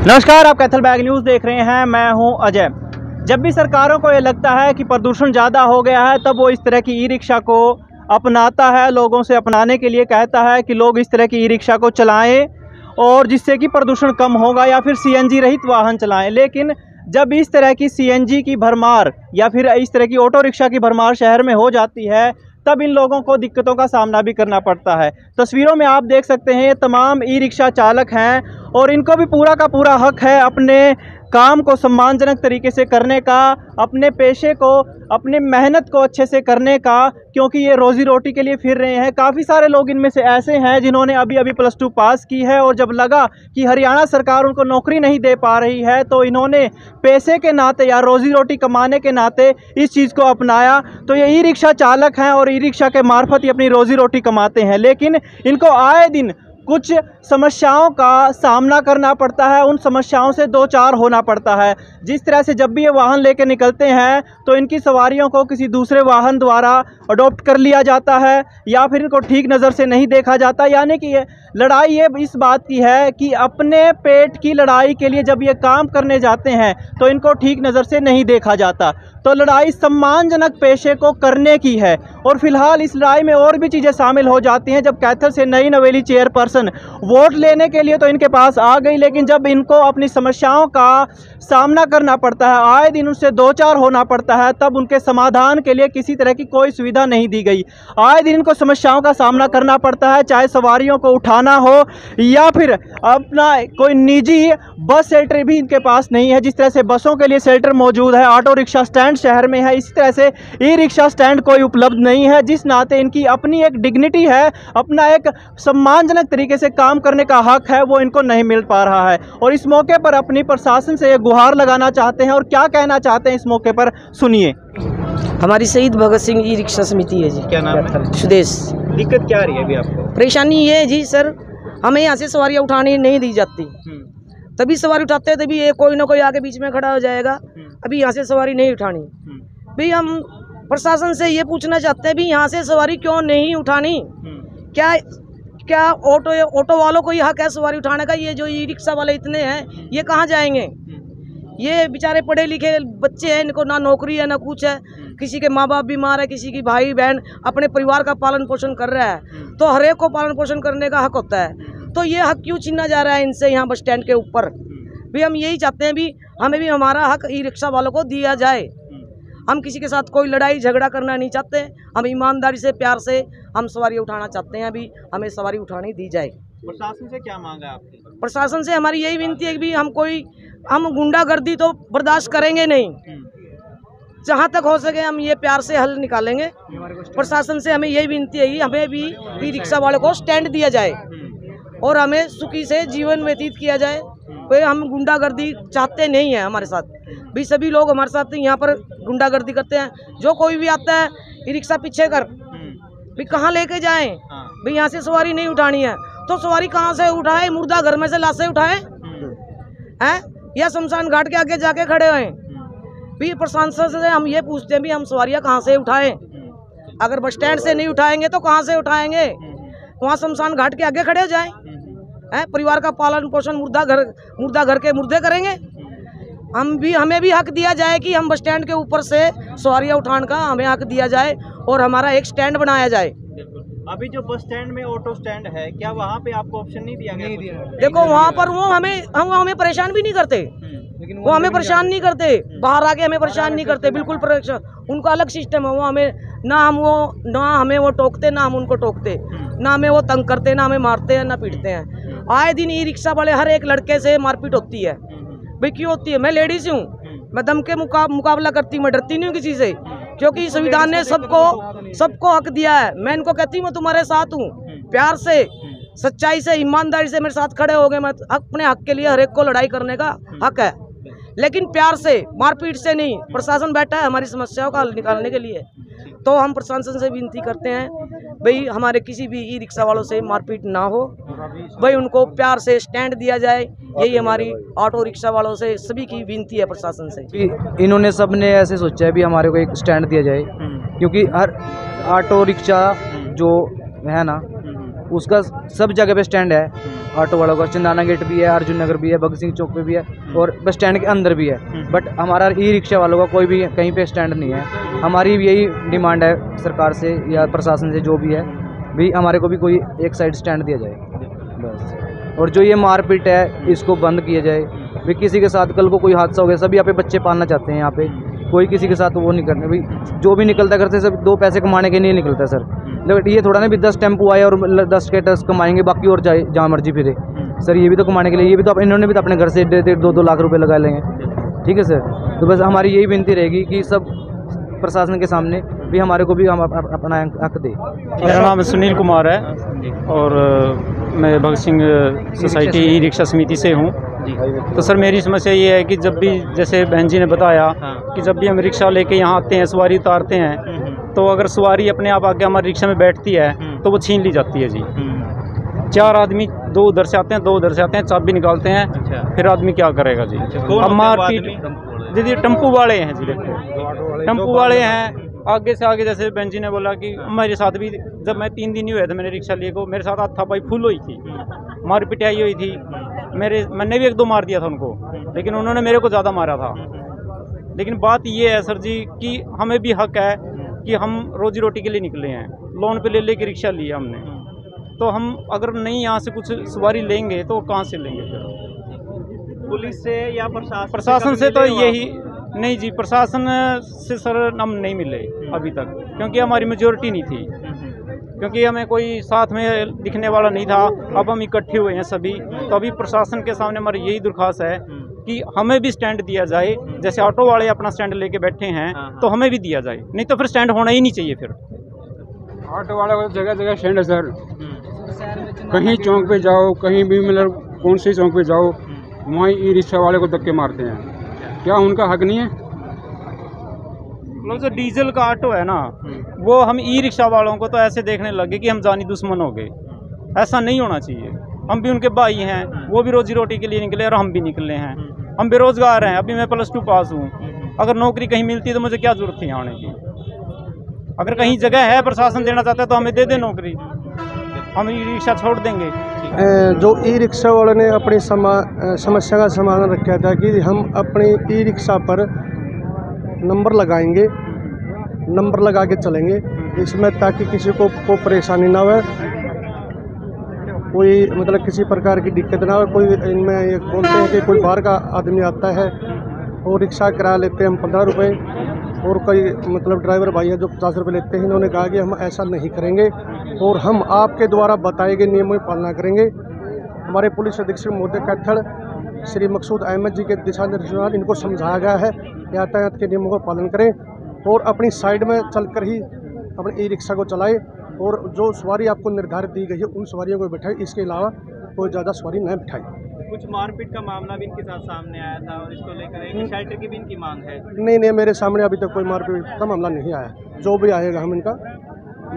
नमस्कार, आप Kaithal bag news देख रहे हैं। मैं हूं अजय। जब भी सरकारों को ये लगता है कि प्रदूषण ज़्यादा हो गया है, तब वो इस तरह की ई रिक्शा को अपनाता है, लोगों से अपनाने के लिए कहता है कि लोग इस तरह की ई रिक्शा को चलाएं और जिससे कि प्रदूषण कम होगा, या फिर सीएनजी रहित वाहन चलाएं। लेकिन जब इस तरह की सीएनजी की भरमार या फिर इस तरह की ऑटो रिक्शा की भरमार शहर में हो जाती है, तब इन लोगों को दिक्कतों का सामना भी करना पड़ता है। तस्वीरों में आप देख सकते हैं, ये तमाम ई रिक्शा चालक हैं और इनको भी पूरा का पूरा हक है अपने काम को सम्मानजनक तरीके से करने का, अपने पेशे को, अपने मेहनत को अच्छे से करने का, क्योंकि ये रोज़ी रोटी के लिए फिर रहे हैं। काफ़ी सारे लोग इनमें से ऐसे हैं जिन्होंने अभी अभी +2 पास की है और जब लगा कि हरियाणा सरकार उनको नौकरी नहीं दे पा रही है, तो इन्होंने पैसे के नाते या रोज़ी रोटी कमाने के नाते इस चीज़ को अपनाया। तो ये ई रिक्शा चालक हैं और ई रिक्शा के मार्फत ही अपनी रोज़ी रोटी कमाते हैं। लेकिन इनको आए दिन कुछ समस्याओं का सामना करना पड़ता है, उन समस्याओं से दो चार होना पड़ता है। जिस तरह से जब भी ये वाहन लेकर निकलते हैं तो इनकी सवारियों को किसी दूसरे वाहन द्वारा अडॉप्ट कर लिया जाता है या फिर इनको ठीक नज़र से नहीं देखा जाता। यानी कि ये लड़ाई ये इस बात की है कि अपने पेट की लड़ाई के लिए जब ये काम करने जाते हैं तो इनको ठीक नज़र से नहीं देखा जाता। तो लड़ाई सम्मानजनक पेशे को करने की है। और फिलहाल इस लड़ाई में और भी चीज़ें शामिल हो जाती हैं। जब कैथल से नई नवेली चेयरपर्सन वोट लेने के लिए तो इनके पास आ गई, लेकिन जब इनको अपनी समस्याओं का सामना करना पड़ता है, आए दिन उनसे दो चार होना पड़ता है, तब उनके समाधान के लिए किसी तरह की कोई सुविधा नहीं दी गई। आए दिन इनको समस्याओं का सामना करना पड़ता है, चाहे सवारियों को उठाना हो या फिर अपना कोई निजी बस शेल्टर भी इनके पास नहीं है। जिस तरह से बसों के लिए शेल्टर मौजूद है, ऑटो रिक्शा स्टैंड शहर में है, इसी तरह से ई रिक्शा स्टैंड कोई उपलब्ध नहीं है। जिस नाते इनकी अपनी एक डिग्निटी है, अपना एक सम्मानजनक तरीके से काम करने का हक है, वो इनको नहीं मिल पा रहा है। और इस मौके पर अपनी प्रशासन से ये गुहार लगाना चाहते हैं और क्या कहना चाहते हैं इस मौके पर सुनिए। हमारी शहीद भगत सिंह ई रिक्शा समिति है जी। क्या नाम है? सुदेश। दिक्कत क्या आ रही है अभी आपको? परेशानी ये है जी सर, हमें यहाँ से सवारियाँ उठाने नहीं दी जाती। तभी सवारी उठाते हैं, तभी ये कोई ना कोई आगे बीच में खड़ा हो जाएगा। अभी यहाँ से सवारी नहीं उठानी। भाई हम प्रशासन से ये पूछना चाहते हैं भी यहाँ से सवारी क्यों नहीं उठानी? क्या ऑटो वालों को ही हक है सवारी उठाने का? ये जो ई रिक्शा वाले इतने हैं, ये कहाँ जाएंगे? ये बेचारे पढ़े लिखे बच्चे हैं, इनको ना नौकरी है ना कुछ है। किसी के माँ बाप बीमार है, किसी की भाई बहन अपने परिवार का पालन पोषण कर रहा है, तो हर एक को पालन पोषण करने का हक होता है। तो ये हक क्यों छीना जा रहा है इनसे यहाँ बस स्टैंड के ऊपर? भी हम यही चाहते हैं भी हमें भी हमारा हक ई रिक्शा वालों को दिया जाए। हम किसी के साथ कोई लड़ाई झगड़ा करना नहीं चाहते, हम ईमानदारी से प्यार से हम सवारी उठाना चाहते हैं। अभी हमें सवारी उठानी दी जाए। प्रशासन से क्या मांग है आपकी? प्रशासन से हमारी यही विनती है कि भी हम गुंडागर्दी तो बर्दाश्त करेंगे नहीं। जहाँ तक हो सके हम ये प्यार से हल निकालेंगे। प्रशासन से हमें यही विनती है कि हमें भी ई रिक्शा वालों को स्टैंड दिया जाए और हमें सुखी से जीवन व्यतीत किया जाए। कोई हम गुंडागर्दी चाहते नहीं है हमारे साथ। भी सभी लोग हमारे साथ यहाँ पर गुंडागर्दी करते हैं। जो कोई भी आता है ई रिक्शा पीछे कर, भी कहाँ लेके जाएं? भी यहाँ से सवारी नहीं उठानी है तो सवारी कहाँ से उठाए? मुर्दा घर में से लाशें उठाए हैं या शमशान घाट के आगे जाके खड़े हुए? भी प्रशासन से हम ये पूछते हैं भी हम सवारियाँ कहाँ से उठाएं? अगर बस स्टैंड से नहीं उठाएंगे तो कहाँ से उठाएंगे? वहाँ शमशान घाट के आगे खड़े हो जाएं। परिवार का पालन पोषण मुर्दा घर के मुर्दे करेंगे। हमें भी हक दिया जाए कि हम बस स्टैंड के ऊपर से सवारियाँ उठाने का हमें हक दिया जाए और हमारा एक स्टैंड बनाया जाए। अभी जो बस स्टैंड में ऑटो स्टैंड है, क्या वहाँ पे आपको ऑप्शन नहीं दिया गया? देखो वहाँ पर वो हमें परेशान भी नहीं करते, वो हमें परेशान नहीं करते, बाहर आके हमें परेशान नहीं करते, बिल्कुल परेशान। उनका अलग सिस्टम है। वो हमें ना हमें वो टोकते, ना हम उनको टोकते, ना हमें वो तंग करते, ना हमें मारते हैं ना पीटते हैं। आए दिन ई रिक्शा वाले हर एक लड़के से मारपीट होती है। भाई क्यों होती है? मैं लेडीज हूँ, मैं दम के मुकाबला करती हूँ, मैं डरती नहीं हूँ किसी से, क्योंकि संविधान ने सबको हक दिया है। मैं इनको कहती हूँ मैं तुम्हारे साथ हूँ, प्यार से सच्चाई से ईमानदारी से मेरे साथ खड़े हो गए। मैं अपने हक के लिए हर एक को लड़ाई करने का हक है, लेकिन प्यार से, मारपीट से नहीं। प्रशासन बैठा है हमारी समस्याओं का हल निकालने के लिए, तो हम प्रशासन से विनती करते हैं भाई हमारे किसी भी ई रिक्शा वालों से मारपीट ना हो, भाई उनको प्यार से स्टैंड दिया जाए। यही हमारी ऑटो रिक्शा वालों से सभी की विनती है प्रशासन से। इन्होंने सबने ऐसे सोचा है भी हमारे को एक स्टैंड दिया जाए, क्योंकि हर ऑटो रिक्शा जो है ना उसका सब जगह पे स्टैंड है ऑटो वालों का। चंदाना गेट भी है, अर्जुन नगर भी है, भगत सिंह चौक पे भी है और बस स्टैंड के अंदर भी है। बट हमारा ई रिक्शा वालों का कोई भी कहीं पे स्टैंड नहीं है। हमारी यही डिमांड है सरकार से या प्रशासन से, जो भी है भी हमारे को भी कोई एक साइड स्टैंड दिया जाए बस। और जो ये मारपीट है इसको बंद किया जाए। भी किसी के साथ कल को कोई हादसा हो गया, सभी यहाँ पे बच्चे पालना चाहते हैं, यहाँ पे कोई किसी के साथ वो नहीं करने। भाई जो भी निकलता करते सब 2 पैसे कमाने के लिए निकलता है सर। लेकिन ये थोड़ा ना भी 10 टेम्पो आए और 10 के 10 कमाएंगे, बाकी और जाए जहाँ मर्जी फिरे सर। ये भी तो कमाने के लिए, ये भी तो इन्होंने भी तो अपने घर से 1.5-2 लाख रुपए लगा लेंगे। ठीक है सर, तो बस हमारी यही विनती रहेगी कि सब प्रशासन के सामने भी हमारे को भी हम अपना हक दे। मेरा नाम सुनील कुमार है और मैं Bhagat Singh society e rickshaw समिति से हूँ। तो सर मेरी समस्या ये है कि जब भी, जैसे बहन जी ने बताया कि जब भी हम रिक्शा लेके यहाँ आते हैं, सवारी उतारते हैं, तो अगर सवारी अपने आप आके हमारे रिक्शा में बैठती है तो वो छीन ली जाती है जी। 4 आदमी 2 उधर से आते हैं, 2 उधर से आते हैं, चाबी निकालते हैं, फिर आदमी क्या करेगा जी। अब मारपीट जी टेम्पू वाले हैं जी, देखो टेम्पू वाले हैं आगे से आगे। जैसे बहन जी ने बोला कि मेरे साथ भी जब मैं 3 दिन ही हुए थे मैंने रिक्शा लिए को, मेरे साथ हाथापाई फुल हुई थी, मार पिटाई हुई थी। मैंने भी 1-2 मार दिया था उनको, लेकिन उन्होंने मेरे को ज़्यादा मारा था। लेकिन बात ये है सर जी कि हमें भी हक है कि हम रोजी रोटी के लिए निकले हैं, लोन पे ले लेके रिक्शा लिया हमने, तो हम अगर नहीं यहाँ से कुछ सवारी लेंगे तो कहाँ से लेंगे फिर? पुलिस से या प्रशासन से तो यही नहीं जी, प्रशासन से सर हम नहीं मिले अभी तक, क्योंकि हमारी मेजोरिटी नहीं थी, क्योंकि हमें कोई साथ में दिखने वाला नहीं था। अब हम इकट्ठे हुए हैं सभी, तो अभी प्रशासन के सामने हमारी यही दरख्वास्त है कि हमें भी स्टैंड दिया जाए। जैसे ऑटो वाले अपना स्टैंड लेके बैठे हैं तो हमें भी दिया जाए, नहीं तो फिर स्टैंड होना ही नहीं चाहिए। फिर ऑटो वाले को जगह जगह स्टैंड है सर, कहीं चौक पे जाओ, कहीं भी मतलब कौन से चौक पे जाओ, वहाँ ई रिक्शा वाले को धक्के मारते हैं। क्या उनका हक नहीं है? मतलब जो डीजल का ऑटो है ना, वो हम ई रिक्शा वालों को तो ऐसे देखने लगे कि हम जानी दुश्मन हो गए। ऐसा नहीं होना चाहिए। हम भी उनके भाई हैं, वो भी रोजी रोटी के लिए निकले और हम भी निकले हैं। हम बेरोजगार हैं, अभी मैं +2 पास हूँ। अगर नौकरी कहीं मिलती तो मुझे क्या जरूरत थी आने की। अगर कहीं जगह है प्रशासन देना चाहता है तो हमें दे दे नौकरी, हम ई रिक्शा छोड़ देंगे। जो ई रिक्शा वालों ने अपनी समस्या का समाधान रखा था कि हम अपने ई रिक्शा पर नंबर लगाएंगे, नंबर लगा के चलेंगे इसमें, ताकि किसी को परेशानी ना हो, कोई मतलब किसी प्रकार की दिक्कत ना हो। कोई इनमें ये बोलते हैं कि कोई बाहर का आदमी आता है और रिक्शा किराया लेते हैं हम 15 रुपये, और कोई मतलब ड्राइवर भाई है जो 50 रुपये लेते हैं। इन्होंने कहा कि हम ऐसा नहीं करेंगे और हम आपके द्वारा बताए गए नियमों की पालना करेंगे। हमारे पुलिस अधीक्षक महोदय कैथल श्री मकसूद अहमद जी के दिशा निर्देश इनको समझाया गया है यातायात के नियमों का पालन करें और अपनी साइड में चलकर ही अपने ई रिक्शा को चलाएं, और जो सवारी आपको निर्धारित दी गई है उन सवारियों को बिठाएं, इसके अलावा कोई ज़्यादा सवारी न बिठाएं। कुछ मारपीट का मामला भी इनके साथ सामने आया था और इसको लेकर एक शेल्टर की भी इनकी मांग है। नहीं, मेरे सामने अभी तक कोई मारपीट का मामला नहीं आया। जो भी आएगा हम इनका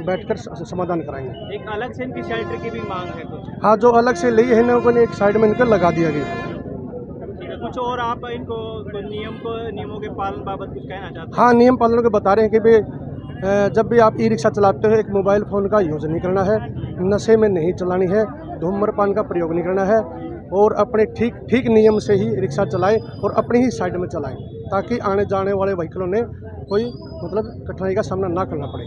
बैठकर समाधान कराएंगे। एक अलग से इनकी शेल्टर की भी मांग है कुछ? हाँ, जो अलग से ली है ना उन्हें एक साइड में इनका लगा दिया गया। कुछ और आप इनको नियमों के पालन बाबत कुछ कहना चाहते हैं? हाँ, नियम पालन को बता रहे हैं कि भाई जब भी आप ई रिक्शा चलाते हो एक मोबाइल फ़ोन का यूज़ नहीं करना है, नशे में नहीं चलानी है, धूम्रपान का प्रयोग नहीं करना है, और अपने ठीक नियम से ही रिक्शा चलाएं और अपनी ही साइड में चलाएं, ताकि आने जाने वाले व्हीकलों ने कोई मतलब कठिनाई का सामना ना करना पड़े।